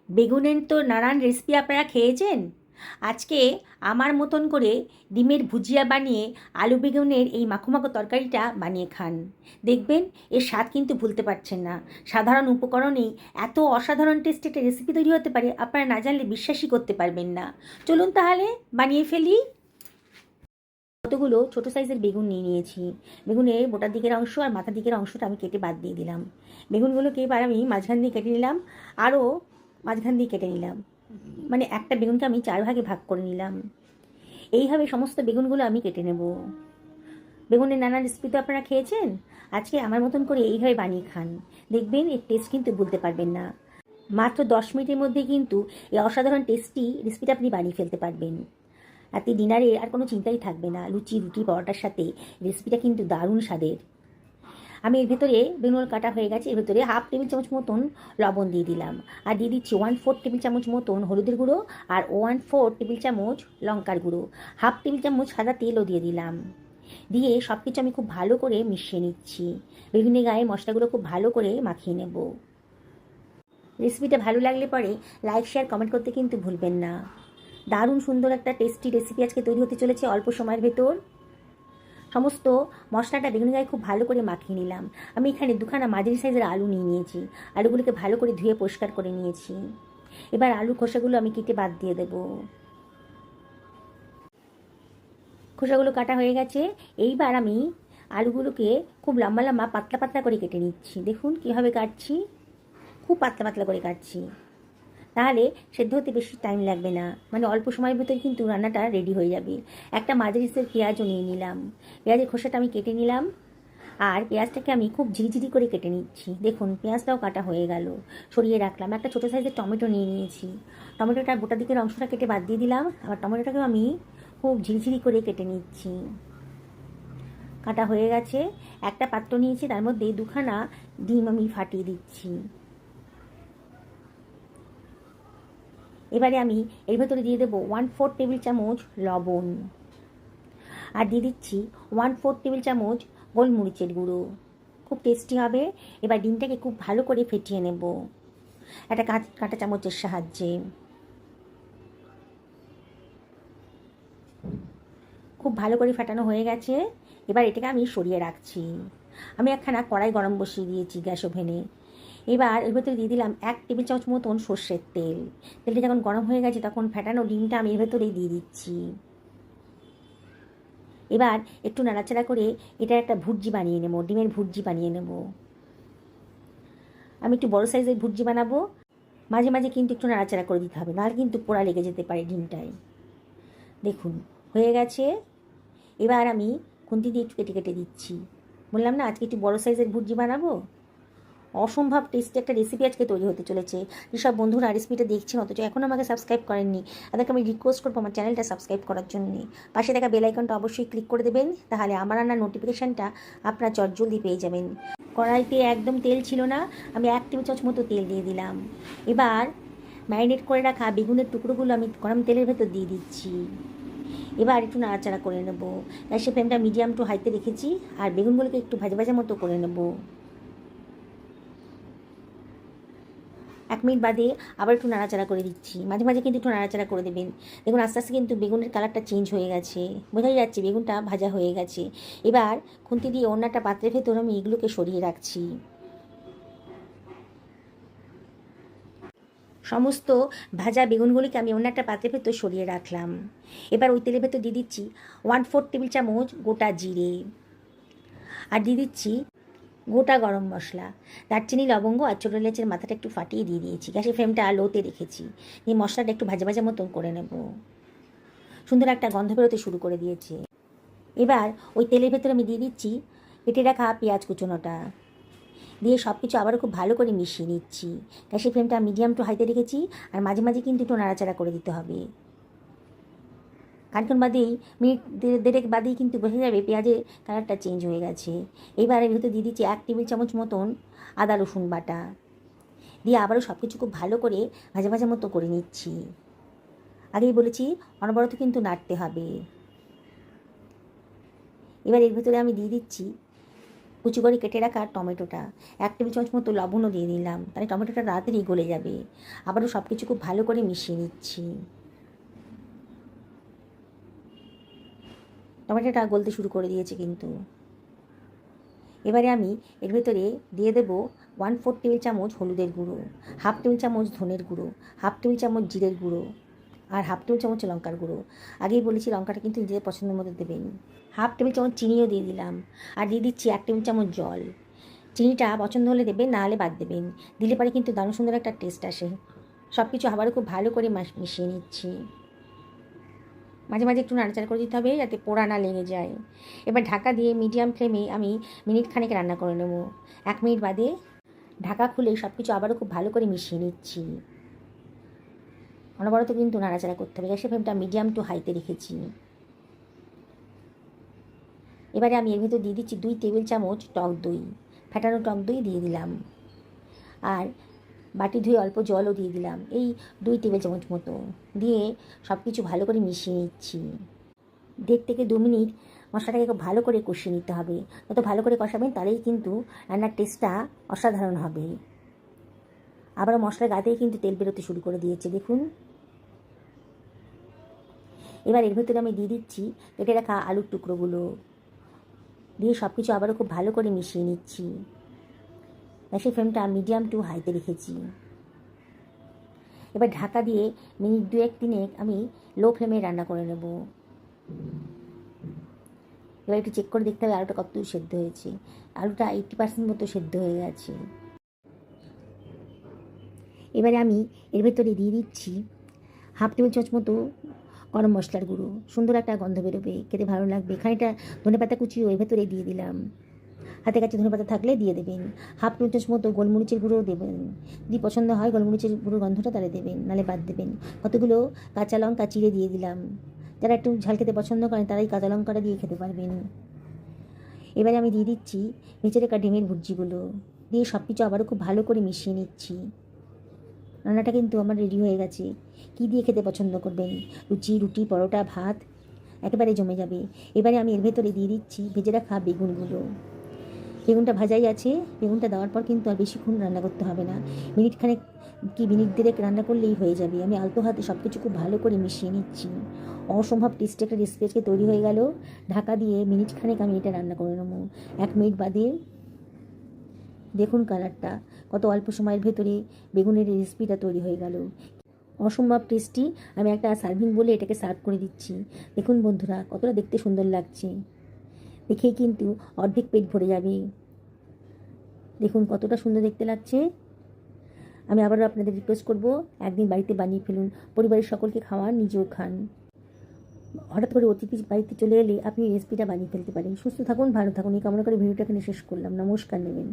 বেগুনের তো নানান রেসিপি আপনারা খেয়েছেন। আজকে আমার মতন করে ডিমের ভুজিয়া বানিয়ে আলু বেগুনের এই মাখো মাখো তরকারিটা বানিয়ে খান। দেখবেন এর স্বাদ কিন্তু ভুলতে পারছেন না। সাধারণ উপকরণেই এত অসাধারণ টেস্টি একটা রেসিপি তৈরি হতে পারে, আপনারা না জানলে বিশ্বাসই করতে পারবেন না। চলুন তাহলে বানিয়ে ফেলি। কতগুলো ছোটো সাইজের বেগুন নিয়ে নিয়েছি। বেগুনের বোটার দিকের অংশ আর মাথার দিকের অংশটা আমি কেটে বাদ দিয়ে দিলাম। বেগুনগুলোকে এবার আমি মাঝখান দিয়ে কেটে নিলাম, আরও মাঝখান দিয়ে কেটে নিলাম, মানে একটা বেগুনকে আমি 4 ভাগে ভাগ করে নিলাম। এইভাবে সমস্ত বেগুনগুলো আমি কেটে নেব। বেগুনের নানা রেসিপি তো আপনারা খেয়েছেন, আজকে আমার মতন করে এইভাবে বানিয়ে খান। দেখবেন এর টেস্ট কিন্তু বলতে পারবেন না। মাত্র 10 মিনিটের মধ্যে কিন্তু এই অসাধারণ টেস্টি রেসিপিটা আপনি বানিয়ে ফেলতে পারবেন। রাতে ডিনারে আর কোনো চিন্তাই থাকবে না, লুচি রুটি পরোটার সাথে রেসিপিটা কিন্তু দারুণ স্বাদের। আমি এর ভেতরে বেগুন কাটা হয়ে গেছে, এর ভেতরে হাফ টেবিল চামচ মতন লবণ দিয়ে দিলাম, আর দিয়ে দিচ্ছি 1/4 টেবিল চামচ মতন হলুদের গুঁড়ো, আর 1/4 টেবিল চামচ লঙ্কার গুঁড়ো, হাফ টেবিল চামচ সাদা তেলও দিয়ে দিলাম। দিয়ে সব কিছু আমি খুব ভালো করে মিশিয়ে নিচ্ছি। বেগুনের গায়ে মশলাগুলো খুব ভালো করে মাখিয়ে নেব। রেসিপিটা ভালো লাগলে পরে লাইক শেয়ার কমেন্ট করতে কিন্তু ভুলবেন না। দারুণ সুন্দর একটা টেস্টি রেসিপি আজকে তৈরি হতে চলেছে অল্প সময়ের ভেতর। সমস্ত মশলাটা বেগুনের গায়ে খুব ভালো করে মাখিয়ে নিলাম। আমি এখানে দুখানা মাঝারি সাইজের আলু নিয়ে নিয়েছি। আলুগুলোকে ভালো করে ধুয়ে পরিষ্কার করে নিয়েছি। এবার আলু খোসাগুলো আমি কেটে বাদ দিয়ে দেব। খোসাগুলো কাটা হয়ে গেছে। এইবার আমি আলুগুলোকে খুব লম্বা লম্বা পাতলা পাতলা করে কেটে নিচ্ছি। দেখুন কীভাবে কাটছি, খুব পাতলা পাতলা করে কাটছি, তাহলে সেদ্ধ হতে বেশি টাইম লাগবে না, মানে অল্প সময়ের ভিতরে কিন্তু রান্নাটা রেডি হয়ে যাবে। একটা মাঝারি সাইজের পেঁয়াজও নিয়ে নিলাম। পেঁয়াজের খোসাটা আমি কেটে নিলাম, আর পেঁয়াজটাকে আমি খুব ঝিরিঝিরি করে কেটে নিচ্ছি। দেখুন পেঁয়াজটাও কাটা হয়ে গেল, সরিয়ে রাখলাম। একটা ছোটো সাইজের টমেটো নিয়ে নিয়েছি। টমেটোটার গোটা দিকের অংশটা কেটে বাদ দিয়ে দিলাম, আবার টমেটোটাকেও আমি খুব ঝিরিঝিরি করে কেটে নিচ্ছি। কাটা হয়ে গেছে। একটা পাত্র নিয়েছি, তার মধ্যে দুখানা ডিম আমি ফাটিয়ে দিচ্ছি। এবারে আমি এর ভেতরে দিয়ে দেবো 1/4 টেবিল চামচ লবণ, আর দিয়ে দিচ্ছি 1/4 টেবিল চামচ গোলমরিচের গুঁড়ো। খুব টেস্টি হবে। এবার ডিমটাকে খুব ভালো করে ফেটিয়ে নেব একটা কাঁটা চামচের সাহায্যে। খুব ভালো করে ফাটানো হয়ে গেছে। এবার এটাকে আমি সরিয়ে রাখছি। আমি একখানা কড়াই গরম বসিয়ে দিয়েছি গ্যাস ওভেনে। এবার এর ভেতরে দিয়ে দিলাম 1 টেবিল চামচ মতন সর্ষের তেল। তেলটা যখন গরম হয়ে গেছে তখন ফেটানো ডিমটা আমি এর ভেতরেই দিয়ে দিচ্ছি। এবার একটু নাড়াচাড়া করে এটা একটা ভুর্জি বানিয়ে নেব, ডিমের ভুর্জি বানিয়ে নেব। আমি একটু বড় সাইজের ভুর্জি বানাবো। মাঝে মাঝে কিন্তু একটু নাড়াচাড়া করে দিতে হবে, নাহলে কিন্তু পোড়া লেগে যেতে পারে ডিমটায়। দেখুন হয়ে গেছে। এবার আমি খুন্তি দিয়ে একটু কেটে কেটে দিচ্ছি। বললাম না আজকে একটু বড় সাইজের ভুর্জি বানাবো। অসম্ভব টেস্টি একটা রেসিপি আজকে তৈরি হতে চলেছে। যেসব বন্ধুরা রেসিপিটা দেখছেন অথচ এখন আমাকে সাবস্ক্রাইব করেননি, তাদেরকে আমি রিকোয়েস্ট করবো আমার চ্যানেলটা সাবস্ক্রাইব করার জন্যে। পাশে থাকা বেল আইকনটা অবশ্যই ক্লিক করে দেবেন, তাহলে আমার রান্নার নোটিফিকেশানটা আপনার চটজলদি পেয়ে যাবেন। কড়াইতে একদম তেল ছিল না, আমি 1 টেবিল চামচ মতো তেল দিয়ে দিলাম। এবার ম্যারিনেট করে রাখা বেগুনের টুকরোগুলো আমি গরম তেলের ভেতর দিয়ে দিচ্ছি। এবার একটু নাড়াচাড়া করে নেব। গ্যাসের ফ্লেমটা মিডিয়াম টু হাইতে রেখেছি, আর বেগুনগুলোকে একটু ভাজা ভাজা মতো করে নেব। 1 মিনিট বাদে আবার একটু নাড়াচাড়া করে দিচ্ছি। মাঝে মাঝে কিন্তু একটু নাড়াচাড়া করে দেবেন। দেখুন আস্তে আস্তে কিন্তু বেগুনের কালারটা চেঞ্জ হয়ে গেছে, বোঝাই যাচ্ছে বেগুনটা ভাজা হয়ে গেছে। এবার খুন্তি দিয়ে অন্য একটা পাত্রের ভেতর আমি এগুলোকে সরিয়ে রাখছি। সমস্ত ভাজা বেগুনগুলিকে আমি অন্য একটা পাত্রের ভেতর সরিয়ে রাখলাম। এবার ওই তেলের ভেতর দিয়ে দিচ্ছি 1/4 টেবিল চামচ গোটা জিরে, আর দিয়ে দিচ্ছি গোটা গরম মশলা, দারচিনি লবঙ্গ আর ছোটো এলাচের মাথাটা একটু ফাটিয়ে দিয়ে দিয়েছি। গ্যাসের ফ্লেমটা লোতে রেখেছি। এই মশলাটা একটু ভাজা ভাজা মতন করে নেব। সুন্দর একটা গন্ধ বেরোতে শুরু করে দিয়েছে। এবার ওই তেলের ভেতরে আমি দিয়ে দিচ্ছি কেটে রাখা পেঁয়াজ কুচোনোটা, দিয়ে সব কিছু আবারও খুব ভালো করে মিশিয়ে নিচ্ছি। গ্যাসের ফ্লেমটা মিডিয়াম টু হাইতে রেখেছি, আর মাঝে মাঝে কিন্তু একটু নাড়াচাড়া করে দিতে হবে। খানিক্ষণ বাদেই মিনিট দেড়েক বাদেই কিন্তু বোঝা যাবে পেঁয়াজের কালারটা চেঞ্জ হয়ে গেছে। এইবার এর ভিতরে দিয়ে দিচ্ছি 1 টেবিল চামচ মতন আদা রসুন বাটা, দিয়ে আবারও সব কিছু খুব ভালো করে ভাজা ভাজা মতো করে নিচ্ছি। আগেই বলেছি অনবরত কিন্তু নাড়তে হবে। এবার এর ভিতরে আমি দিয়ে দিচ্ছি কুচি করে কেটে রাখা টমেটোটা, 1 টেবিল চামচ মতো লবণও দিয়ে দিলাম, তাহলে টমেটোটা তাড়াতাড়ি গলে যাবে। আবারও সব কিছু খুব ভালো করে মিশিয়ে নিচ্ছি। টমেটোটা গলতে শুরু করে দিয়েছে কিন্তু। এবারে আমি এর ভেতরে দিয়ে দেবো 1/4 টেবিল চামচ হলুদের গুঁড়ো, 1/2 টেবিল চামচ ধনের গুঁড়ো, 1/2 টেবিল চামচ জিরের গুঁড়ো, আর 1/2 টেবিল চামচ লঙ্কার গুঁড়ো। আগেই বলেছি লঙ্কাটা কিন্তু নিজেদের পছন্দের মতো দেবেন। 1/2 টেবিল চামচ চিনিও দিয়ে দিলাম, আর দিয়ে দিচ্ছি 1 টেবিল চামচ জল। চিনিটা পছন্দ হলে দেবেন, না হলে বাদ দেবেন। দিলে পরে কিন্তু দারুণ সুন্দর একটা টেস্ট আসে। সব কিছু আবারও খুব ভালো করে মিশিয়ে নিচ্ছি। মাঝে মাঝে একটু নাড়াচাড়া করে দিতে হবে যাতে পোড়া না লেগে যায়। এবার ঢাকা দিয়ে মিডিয়াম ফ্লেমে আমি মিনিট খানেক রান্না করে নেব। 1 মিনিট বাদে ঢাকা খুলে সব কিছু আবারও খুব ভালো করে মিশিয়ে নিচ্ছি। অনবরত কিন্তু নাড়াচাড়া করতে হবে। গ্যাসের ফ্লেমটা মিডিয়াম টু হাইতে রেখেছি। এবারে আমি এর ভিতর দিয়ে দিচ্ছি 2 টেবিল চামচ টক দই, ফ্যাটানো টক দই দিয়ে দিলাম, আর বাটি ধুয়ে অল্প জলও দিয়ে দিলাম, এই 2 টেবিল চামচ মতো দিয়ে সব কিছু ভালো করে মিশিয়ে নিচ্ছি। 1.5 থেকে 2 মিনিট মশলাটাকে খুব ভালো করে কষিয়ে নিতে হবে। যত ভালো করে কষাবেন তাহলেই কিন্তু রান্নার টেস্টটা অসাধারণ হবে। আবারও মশলার গা থেকে কিন্তু তেল বেরোতে শুরু করে দিয়েছে, দেখুন। এবার এর ভেতরে আমি দিয়ে দিচ্ছি কেটে রাখা আলুর টুকরোগুলো, দিয়ে সব কিছু আবারও খুব ভালো করে মিশিয়ে নিচ্ছি। গ্যাসের ফ্লেমটা মিডিয়াম টু হাইতে রেখেছি। এবার ঢাকা দিয়ে মিনিট 2-3 আমি লো ফ্লেমে রান্না করে নেব। এবার একটু চেক করে দেখতে হবে আলুটা কতদূর সেদ্ধ হয়েছে। আলুটা 80% মতো সেদ্ধ হয়ে গেছে। এবারে আমি এর ভেতরে দিয়ে দিচ্ছি 1/2 টেবিল চামচ মতো গরম মশলার গুঁড়ো। সুন্দর একটা গন্ধ বেরোবে, খেতে ভালো লাগবে। খানিকটা ধনেপাতা কুচিও এর ভেতরে দিয়ে দিলাম, হাতে কাছে ধনেপাতা থাকলে দিয়ে দেবেন। 1/2 টেবিল চামচ মতো গোলমরিচের গুঁড়োও দেবেন, যদি পছন্দ হয় গোলমরিচের গুঁড়োর গন্ধটা তাহলে দেবেন, নাহলে বাদ দেবেন। কতগুলো কাঁচা লঙ্কা চিড়ে দিয়ে দিলাম। যারা একটু ঝাল খেতে পছন্দ করেন তারাই কাঁচা লঙ্কাটা দিয়ে খেতে পারবেন। এবারে আমি দিয়ে দিচ্ছি ভেজে রাখা ডিমের ভুজিগুলো, দিয়ে সব কিছু আবারও খুব ভালো করে মিশিয়ে নিচ্ছি। রান্নাটা কিন্তু আমার রেডি হয়ে গেছে। কী দিয়ে খেতে পছন্দ করবেন? লুচি, রুটি, পরোটা, ভাত, একেবারে জমে যাবে। এবারে আমি এর ভেতরে দিয়ে দিচ্ছি ভেজে রাখা বেগুনগুলো। বেগুনটা ভাজাই আছে। বেগুনটা দেওয়ার পর কিন্তু আর বেশিক্ষণ রান্না করতে হবে না, মিনিট 2 রান্না করলেই হয়ে যাবে। আমি আলতো হাতে সব কিছু খুব ভালো করে মিশিয়ে নিচ্ছি। অসম্ভব টেস্টি একটা রেসিপি আজকে তৈরি হয়ে গেল। ঢাকা দিয়ে মিনিট খানেক আমি এটা রান্না করে নেবো। 1 মিনিট বাদে দেখুন কালারটা, কত অল্প সময়ের ভেতরে বেগুনের এই রেসিপিটা তৈরি হয়ে গেল। অসম্ভব টেস্টি। আমি একটা সার্ভিং বলে এটাকে সার্ভ করে দিচ্ছি। দেখুন বন্ধুরা, কতটা দেখতে সুন্দর লাগছে, দেখেই কিন্তু অর্ধেক পেট ভরে যাবে। দেখুন কতটা সুন্দর দেখতে লাগছে। আমি আবারও আপনাদের রিকোয়েস্ট করব, একদিন বাড়িতে বানিয়ে ফেলুন, পরিবারের সকলকে খাওয়ান, নিজেও খান। হঠাৎ করে অতিথি বাড়িতে চলে এলে আপনি রেসিপিটা বানিয়ে ফেলতে পারেন। সুস্থ থাকুন, ভালো থাকুন, এই কামনা করে ভিডিওটা এখানে শেষ করলাম। নমস্কার নেবেন।